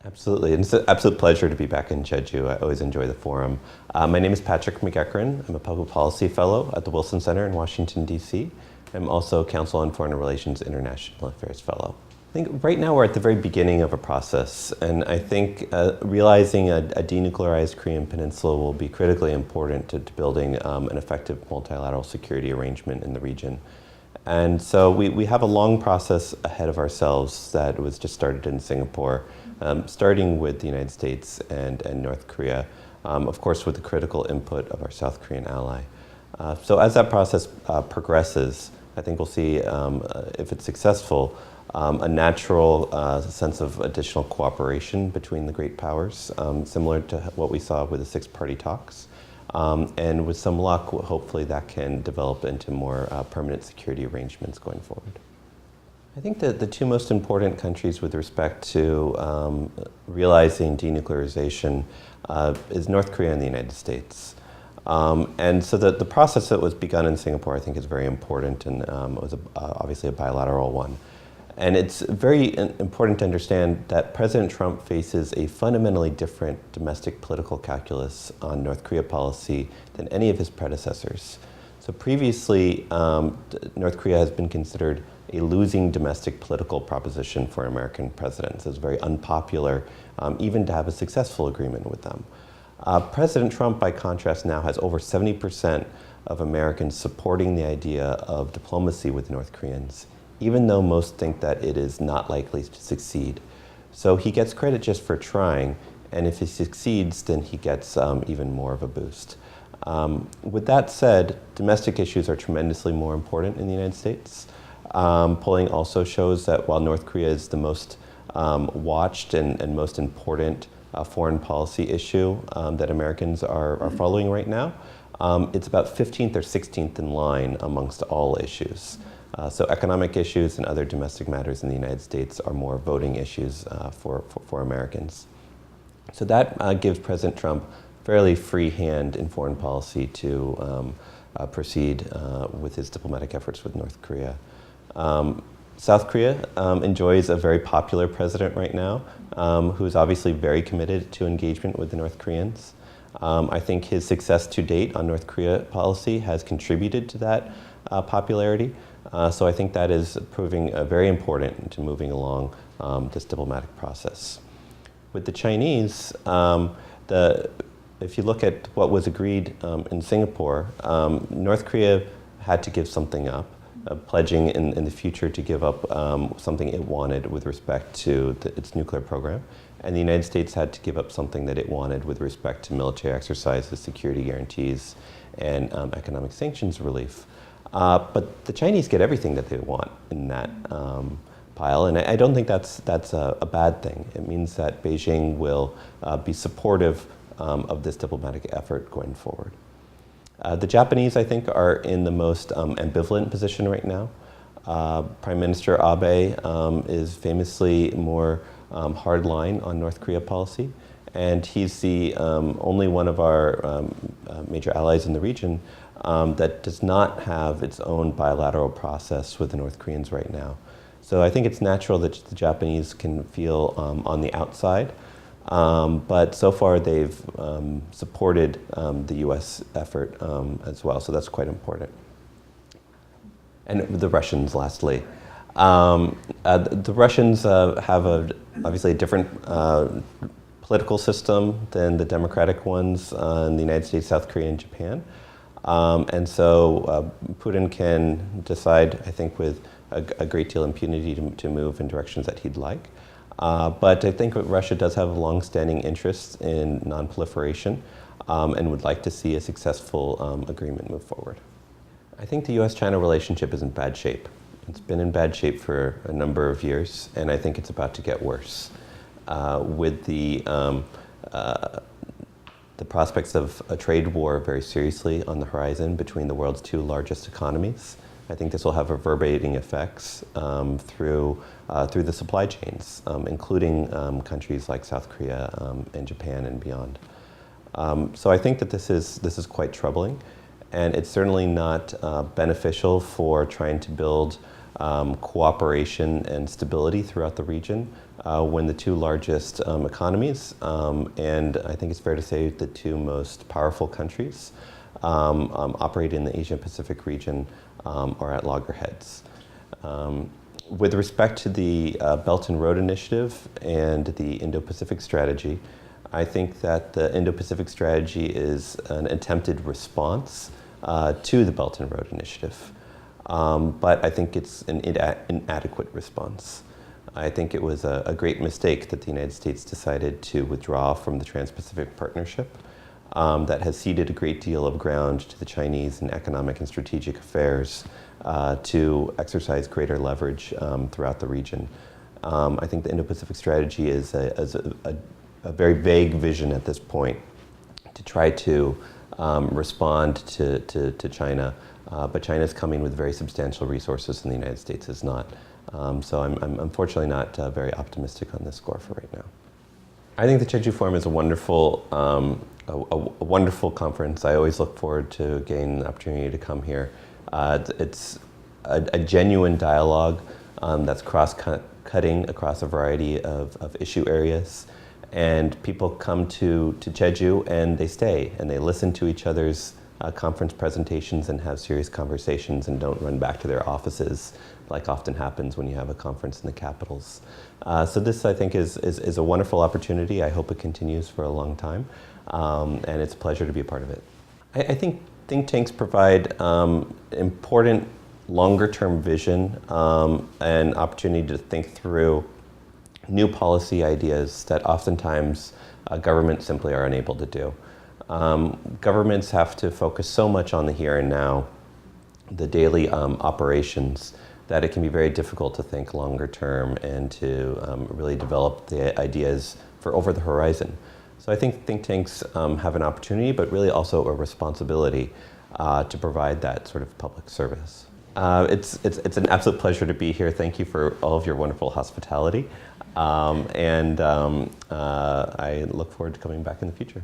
Absolutely, and it's an absolute pleasure to be back in Jeju. I always enjoy the forum. My name is Patrick McEachern. I'm a Public Policy Fellow at the Wilson Center in Washington, D.C. I'm also Council on Foreign Relations International Affairs Fellow. I think right now we're at the very beginning of a process, and I think realizing a denuclearized Korean peninsula will be critically important to building an effective multilateral security arrangement in the region. And so we have a long process ahead of ourselves that was just started in Singapore, starting with the United States and North Korea, of course with the critical input of our South Korean ally. So as that process progresses, I think we'll see, if it's successful, a natural sense of additional cooperation between the great powers, similar to what we saw with the six-party talks. And with some luck, hopefully that can develop into more permanent security arrangements going forward. I think that the two most important countries with respect to realizing denuclearization is North Korea and the United States. And so the process that was begun in Singapore, I think, is very important, and it was obviously a bilateral one. And it's very important to understand that President Trump faces a fundamentally different domestic political calculus on North Korea policy than any of his predecessors. So previously, North Korea has been considered a losing domestic political proposition for American presidents. It's very unpopular even to have a successful agreement with them. President Trump, by contrast, now has over 70% of Americans supporting the idea of diplomacy with North Koreans, even though most think that it is not likely to succeed. So he gets credit just for trying, and if he succeeds, then he gets even more of a boost. With that said, domestic issues are tremendously more important in the United States. Polling also shows that while North Korea is the most watched and most important foreign policy issue that Americans are following right now, it's about 15th or 16th in line amongst all issues. So economic issues and other domestic matters in the United States are more voting issues for Americans. So that gives President Trump fairly free hand in foreign policy to proceed with his diplomatic efforts with North Korea. South Korea enjoys a very popular president right now, who is obviously very committed to engagement with the North Koreans. I think his success to date on North Korea policy has contributed to that popularity. So I think that is proving very important to moving along this diplomatic process. With the Chinese, if you look at what was agreed in Singapore, North Korea had to give something up, pledging in the future to give up something it wanted with respect to its nuclear program. And the United States had to give up something that it wanted with respect to military exercises, security guarantees, and economic sanctions relief. But the Chinese get everything that they want in that pile, and I don't think that's a bad thing. It means that Beijing will be supportive of this diplomatic effort going forward. The Japanese, I think, are in the most ambivalent position right now. Prime Minister Abe is famously more hardline on North Korea policy, and he's the only one of our major allies in the region that does not have its own bilateral process with the North Koreans right now. So I think it's natural that the Japanese can feel on the outside, but so far they've supported the US effort as well, so that's quite important. And the Russians, lastly. The Russians have obviously a different political system than the democratic ones in the United States, South Korea, and Japan. And so Putin can decide, I think, with a great deal of impunity to move in directions that he'd like. But I think Russia does have a long-standing interest in non-proliferation and would like to see a successful agreement move forward. I think the US-China relationship is in bad shape. It's been in bad shape for a number of years, and I think it's about to get worse. With the prospects of a trade war very seriously on the horizon between the world's two largest economies, I think this will have reverberating effects through the supply chains, including countries like South Korea and Japan and beyond. So I think that this is quite troubling, and it's certainly not beneficial for trying to build cooperation and stability throughout the region when the two largest economies, and I think it's fair to say the two most powerful countries, operate in the Asia-Pacific region are at loggerheads. With respect to the Belt and Road Initiative and the Indo-Pacific Strategy, I think that the Indo-Pacific Strategy is an attempted response to the Belt and Road Initiative. But I think it's an inadequate response. I think it was a great mistake that the United States decided to withdraw from the Trans-Pacific Partnership that has ceded a great deal of ground to the Chinese in economic and strategic affairs to exercise greater leverage throughout the region. I think the Indo-Pacific Strategy is a very vague vision at this point to try to respond to China, but China is coming with very substantial resources and the United States is not. So I'm unfortunately not very optimistic on this score for right now. I think the Jeju Forum is a wonderful conference. I always look forward to getting the opportunity to come here. It's a genuine dialogue that's cross-cutting across a variety of issue areas. And people come to Jeju and they stay and they listen to each other's conference presentations and have serious conversations and don't run back to their offices like often happens when you have a conference in the capitals. So this, I think, is a wonderful opportunity. I hope it continues for a long time, and it's a pleasure to be a part of it. I think think tanks provide important longer-term vision and opportunity to think through new policy ideas that oftentimes governments simply are unable to do. Governments have to focus so much on the here and now, the daily operations, that it can be very difficult to think longer term and to really develop the ideas for over the horizon. So I think think tanks have an opportunity, but really also a responsibility to provide that sort of public service. It's an absolute pleasure to be here. Thank you for all of your wonderful hospitality. I look forward to coming back in the future.